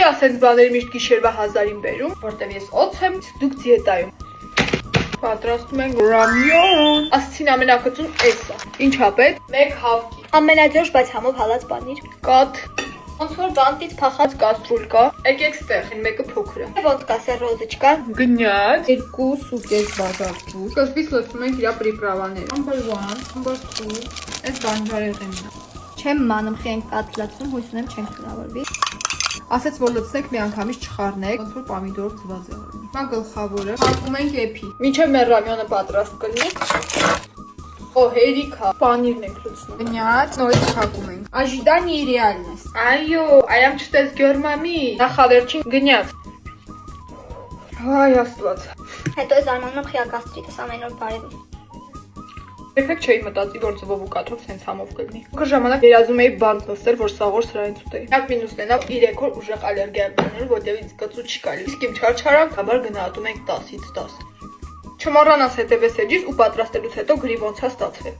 ասենց բաների միշտ գիշերվա 1000-ին բերում, որտեվ ես օձ եմ, դուք դիետայում։ Պատրաստում ենք ռամյոն։ Ասցին ամենակցուն էսա։ Ինչա պետք։ 1 հավքի։ Ամենաջորջ, բայց համով հալած պանիր։ Կաթ։ Ոնց որ բանտից փախած Կաստրուլ կա։ Եկեք ստեղ, մեկը փոքր է։ ոնց կա սերոզիչկա։ Գնաց 2.5 բաժակ ջուր։ Սկզբից լսում ենք իր պրիպրավաները։ Number 1, number 2, այս բանջարեղենն է։ Չեմ մանում խենք կաթլացում, հույս ունեմ չենք հնարավորվի։ Ասեց որ լցնեք մի անգամից չխառնեք, ոնց որ պամիդորով ծված է։ Հիմա գլխավորը հակում ենք էփի։ Մինչև մեր ռամյոնը պատրաստ կլինի։ Օ, հերիքա, պանիրն ենք լցնում։ Գնաց, նորից հակում ենք։ Ожидание нереальность։ Այո, I am չտես գերմամի։ Նախավերջին գնաց։ Հայ աստված։ Հետո է զարմանում խիալ գաստրիտս ամեն օր բարևի։ Երբեք չէի մտածի, որ ձվով ու կաթով սենց համով կլինի։ Կր ժամանակ երազում էի բանտ լսել, որ սաղոր սրանից ուտեի։ Միակ մինուսն է նա 3 օր ուժեղ ալերգիա ունենում, որտեղ ինձ կծու չկա։ Իսկ իմ չարչարանք համար գնահատում ենք 10-ից 10։ Չմոռանաս հետևես էջից ու պատրաստելուց հետո գրի ոնց է ստացվել։